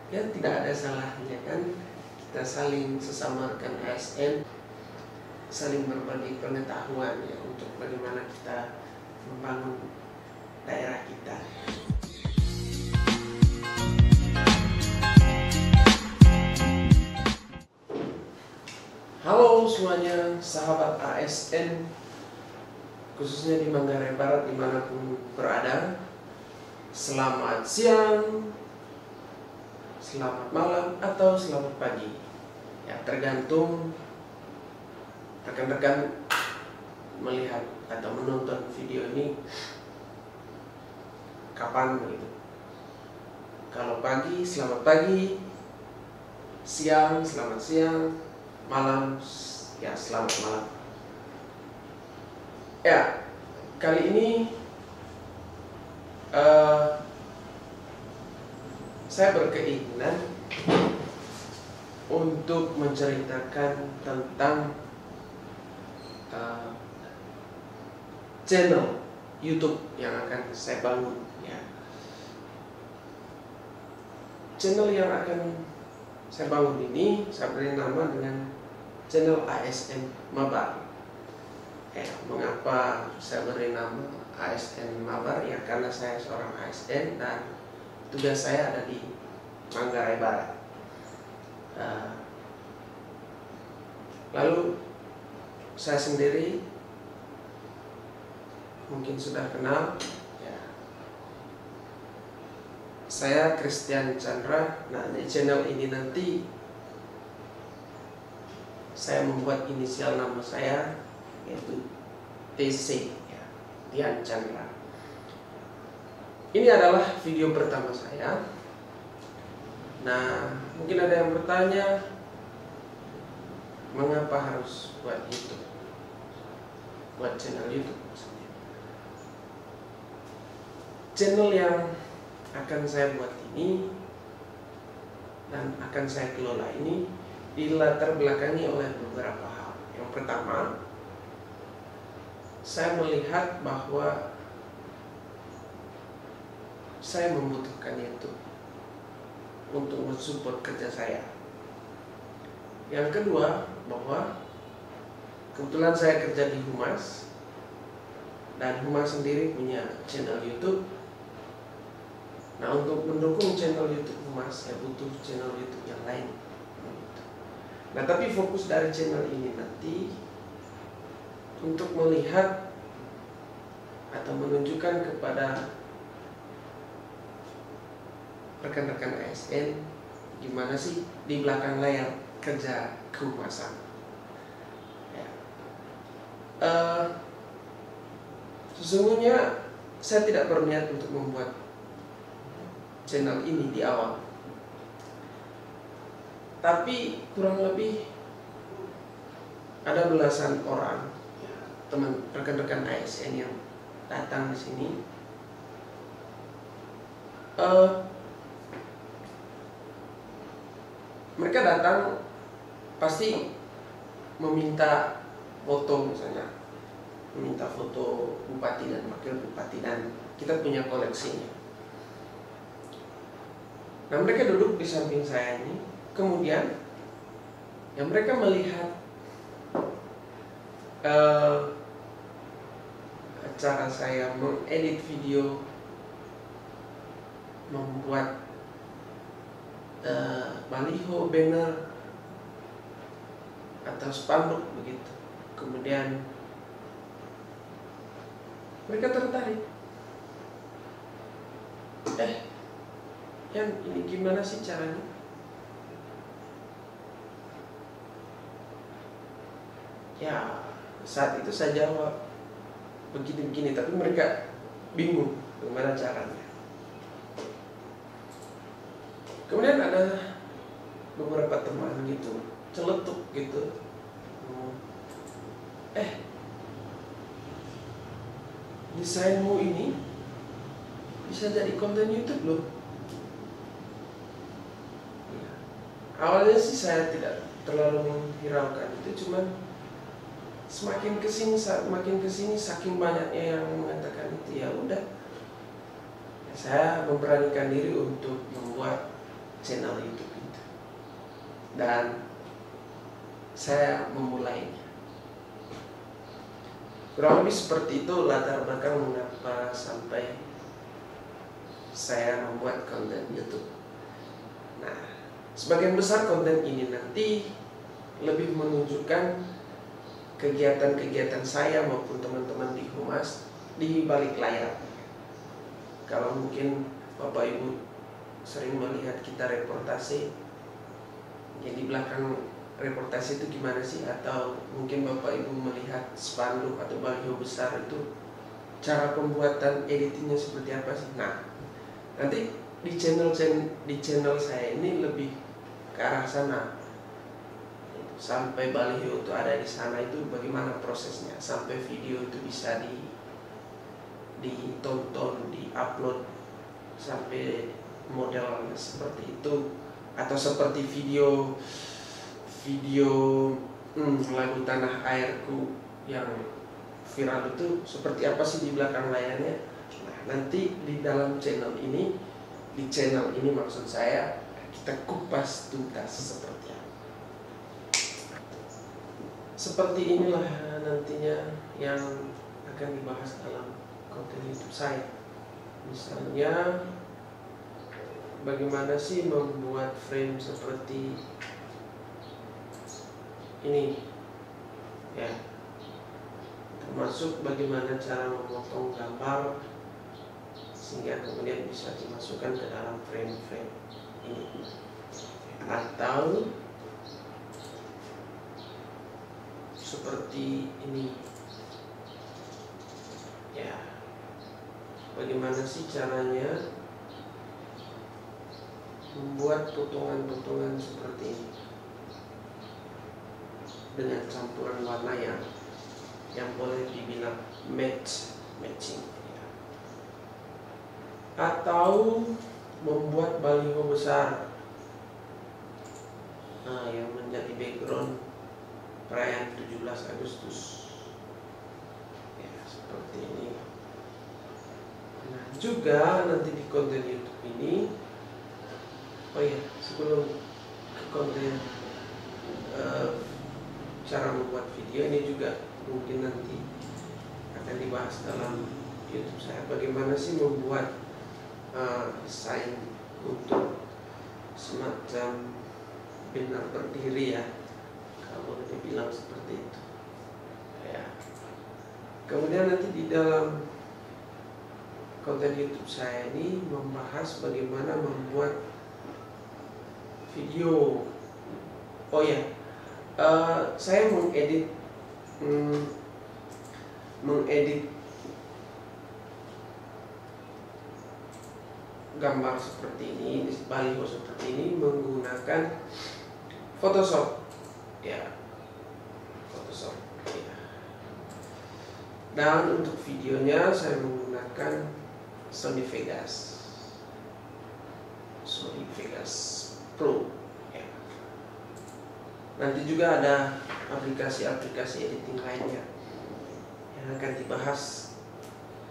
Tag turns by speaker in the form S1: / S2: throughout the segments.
S1: ya tidak ada salahnya kan kita saling sesama rekan ASN saling berbagi pengetahuan ya untuk bagaimana kita membangun daerah kita. Halo semuanya, sahabat ASN khususnya di Manggarai Barat dimanapun berada. Selamat siang, selamat malam, atau selamat pagi. Ya, tergantung rekan-rekan melihat atau menonton video ini kapan begitu. Kalau pagi, selamat pagi. Siang, selamat siang. Malam, ya selamat malam. Ya, kali ini saya berkeinginan untuk menceritakan tentang channel YouTube yang akan saya bangun. Ya. Channel yang akan saya bangun ini saya beri nama dengan channel ASN Mabar. Mengapa saya beri nama ASN Mabar? Ya karena saya seorang ASN dan tugas saya ada di Manggarai Barat. Lalu saya sendiri mungkin sudah kenal ya. Saya Christian Chandra. Nah, di channel ini nanti saya membuat inisial nama saya yaitu TC ya, Tian Chandra. Ini adalah video pertama saya. Nah, mungkin ada yang bertanya, mengapa harus buat YouTube? Buat channel YouTube maksudnya. Channel yang akan saya buat ini dan akan saya kelola ini dilatar belakangi oleh beberapa hal. Yang pertama, saya melihat bahwa saya membutuhkan YouTube untuk mensupport kerja saya. Yang kedua, bahwa kebetulan saya kerja di Humas dan Humas sendiri punya channel YouTube. Nah, untuk mendukung channel YouTube Humas, saya butuh channel YouTube yang lain. Nah, tapi fokus dari channel ini nanti untuk melihat atau menunjukkan kepada rekan-rekan ASN gimana sih di belakang layar kerja kehumasan. Ya. Sesungguhnya saya tidak berniat untuk membuat channel ini di awal, tapi kurang lebih ada belasan orang teman rekan-rekan ASN yang datang di sini. Mereka datang pasti meminta foto, misalnya meminta foto bupati dan wakil bupati, dan kita punya koleksinya. Nah, mereka duduk di samping saya ini, kemudian yang mereka melihat cara saya mengedit video, membuat baliho, banner, atau spanduk begitu. Kemudian mereka tertarik. Yan, ini gimana sih caranya? Ya, saat itu saya jawab begini-begini, tapi mereka bingung bagaimana caranya. Kemudian ada beberapa teman gitu, celetuk gitu. Desainmu ini bisa jadi konten YouTube loh. Ya. Awalnya sih saya tidak terlalu menghiraukan itu, cuman semakin kesini saking banyaknya yang mengatakan itu, ya udah, saya memberanikan diri untuk membuat channel dan saya memulainya. Kurang lebih seperti itu latar belakang mengapa sampai saya membuat konten YouTube. Nah, sebagian besar konten ini nanti lebih menunjukkan kegiatan-kegiatan saya maupun teman-teman di Humas di balik layar. Kalau mungkin Bapak Ibu sering melihat kita reportase, jadi di belakang reportase itu gimana sih? Atau mungkin Bapak Ibu melihat spanduk atau baliho besar itu, cara pembuatan editingnya seperti apa sih? Nah, nanti di channel saya ini lebih ke arah sana. Sampai baliho itu ada di sana itu bagaimana prosesnya, sampai video itu bisa ditonton, diupload, sampai modelnya seperti itu, atau seperti video lagu Tanah Airku yang viral itu seperti apa sih di belakang layarnya. Nah, nanti di dalam channel ini, maksud saya, kita kupas tuntas seperti apa. Seperti inilah nantinya yang akan dibahas dalam konten YouTube saya. Misalnya, bagaimana sih membuat frame seperti ini, ya, termasuk bagaimana cara memotong gambar sehingga kemudian bisa dimasukkan ke dalam frame-frame ini, atau seperti ini, ya, bagaimana sih caranya membuat potongan-potongan seperti ini dengan campuran warna yang boleh dibilang matching, ya. Atau membuat baliho besar, yang menjadi background perayaan 17 Agustus, ya, seperti ini. Nah, juga nanti di konten YouTube ini, oh ya, sebelum ke konten cara membuat video ini juga mungkin nanti akan dibahas dalam YouTube saya, bagaimana sih membuat desain untuk semacam banner berdiri, ya, kalau dibilang seperti itu, ya. Kemudian nanti di dalam konten YouTube saya ini membahas bagaimana membuat video. Oh ya, saya mengedit gambar seperti ini, baliho seperti ini menggunakan Photoshop, ya, Photoshop, ya. Dan untuk videonya saya menggunakan Sony Vegas Pro, ya. Nanti juga ada aplikasi-aplikasi editing lainnya yang akan dibahas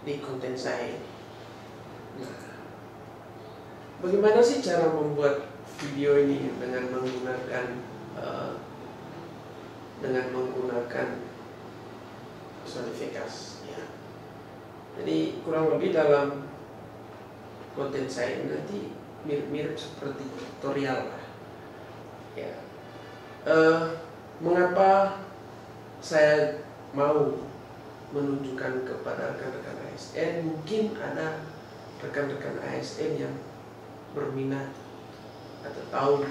S1: di konten saya. Nah, bagaimana sih cara membuat video ini dengan menggunakan Sony Vegas, ya. Jadi kurang lebih dalam konten saya ini nanti mirip-mirip seperti tutorial lah, ya. Mengapa saya mau menunjukkan kepada rekan-rekan ASN? Mungkin ada rekan-rekan ASN yang berminat atau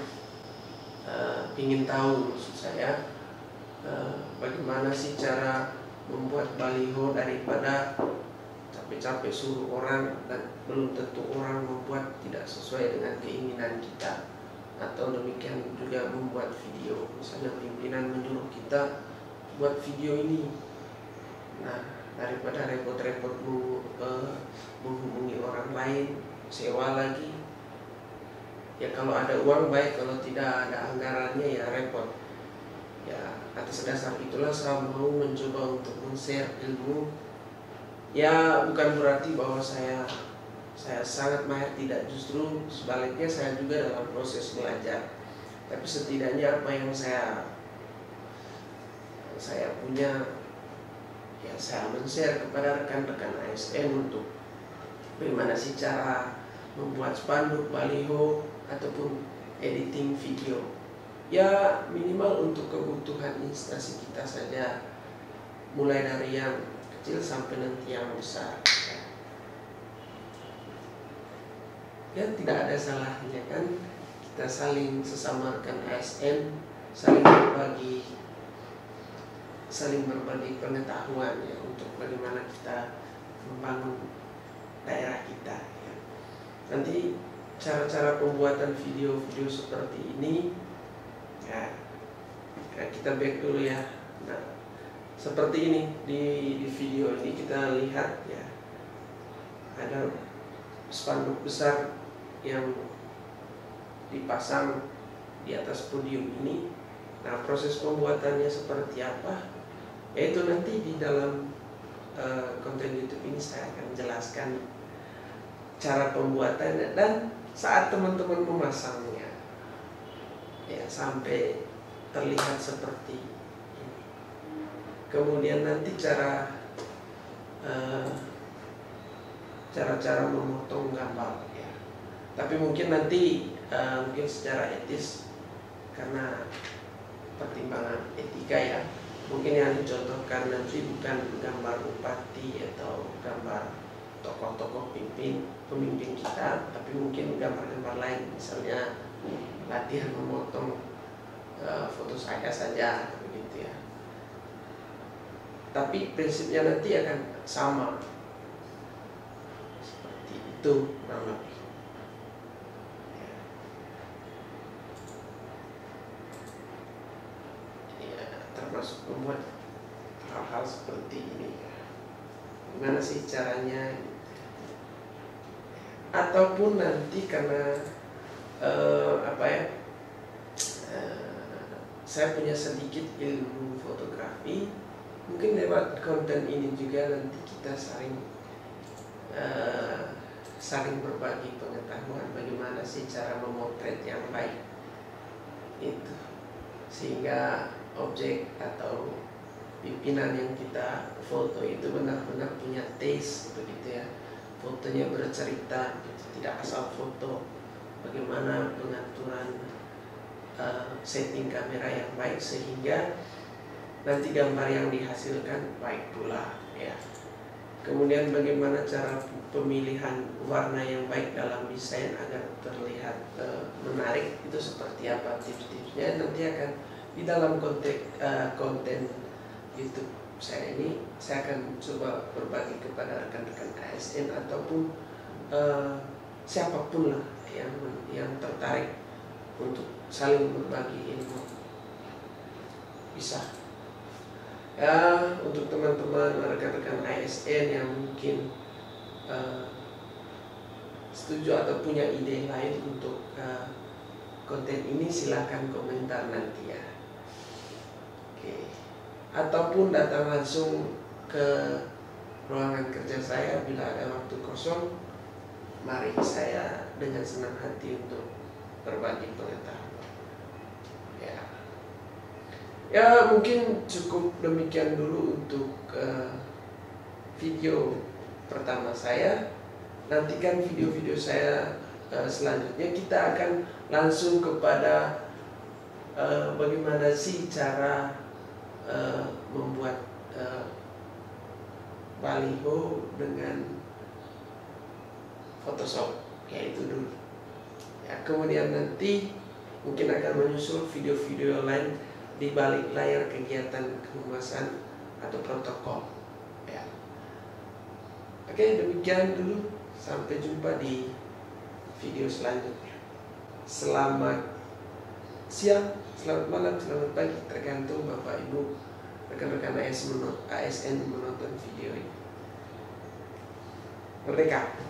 S1: ingin tahu, maksud saya, bagaimana sih cara membuat baliho daripada capek-capek suruh orang dan belum tentu orang membuat tidak sesuai dengan keinginan kita, atau demikian juga membuat video, misalnya pimpinan menyuruh kita buat video ini. Nah, daripada repot-repot menghubungi orang lain, sewa lagi, ya kalau ada uang baik, kalau tidak ada anggarannya ya repot. Ya, atas dasar itulah saya mau mencoba untuk men-share ilmu. Ya, bukan berarti bahwa saya sangat mahir, tidak, justru sebaliknya saya juga dalam proses belajar. Tapi setidaknya apa yang saya punya, ya saya men-share kepada rekan-rekan ASN untuk bagaimana sih cara membuat spanduk, baliho, ataupun editing video. Ya minimal untuk kebutuhan instansi kita saja, mulai dari yang kecil sampai nanti yang besar. Ya tidak ada salahnya kan kita saling sesama rekan ASN saling berbagi pengetahuan ya, untuk bagaimana kita membangun daerah kita ya. Nanti cara-cara pembuatan video-video seperti ini ya, kita back dulu ya. Nah, seperti ini di video ini kita lihat ya, ada spanduk besar yang dipasang di atas podium ini. Nah, proses pembuatannya seperti apa? Yaitu nanti di dalam konten YouTube ini saya akan jelaskan cara pembuatannya dan saat teman-teman memasangnya ya sampai terlihat seperti ini. Kemudian nanti cara memotong gambar ya. Tapi mungkin nanti mungkin secara etis karena pertimbangan etika ya, mungkin yang dicontohkan nanti bukan gambar bupati atau gambar tokoh-tokoh pemimpin kita, tapi mungkin gambar-gambar lain, misalnya latihan memotong foto saya saja begitu ya. Tapi prinsipnya nanti akan sama seperti itu kurang lebih. Ya, termasuk membuat hal-hal seperti ini. Gimana sih caranya? Ataupun nanti karena saya punya sedikit ilmu fotografi, mungkin lewat konten ini juga nanti kita saling berbagi pengetahuan bagaimana sih cara memotret yang baik itu, sehingga objek atau pimpinan yang kita foto itu benar-benar punya taste begitu ya, fotonya bercerita gitu, tidak asal foto. Bagaimana pengaturan setting kamera yang baik sehingga nanti gambar yang dihasilkan baik pula ya. Kemudian bagaimana cara pemilihan warna yang baik dalam desain agar terlihat menarik, itu seperti apa tips-tipsnya nanti akan di dalam konten YouTube saya ini. Saya akan coba berbagi kepada rekan-rekan ASN ataupun siapapun lah yang tertarik untuk saling berbagi ilmu. Bisa ya, untuk teman-teman rekan-rekan ASN yang mungkin setuju atau punya ide lain untuk konten ini, silahkan komentar nanti ya. Oke. Ataupun datang langsung ke ruangan kerja saya bila ada waktu kosong. Mari saya dengan senang hati untuk berbagi pengetahuan. Ya mungkin cukup demikian dulu untuk video pertama saya. Nantikan video-video saya selanjutnya. Kita akan langsung kepada bagaimana sih cara membuat baliho dengan Photoshop, yaitu dulu ya. Kemudian nanti mungkin akan menyusul video-video lain di balik layar kegiatan kehumasan atau protokol ya. Oke, demikian dulu, sampai jumpa di video selanjutnya. Selamat siang, selamat malam, selamat pagi, tergantung Bapak Ibu rekan-rekan ASN menonton video ini. Merdeka.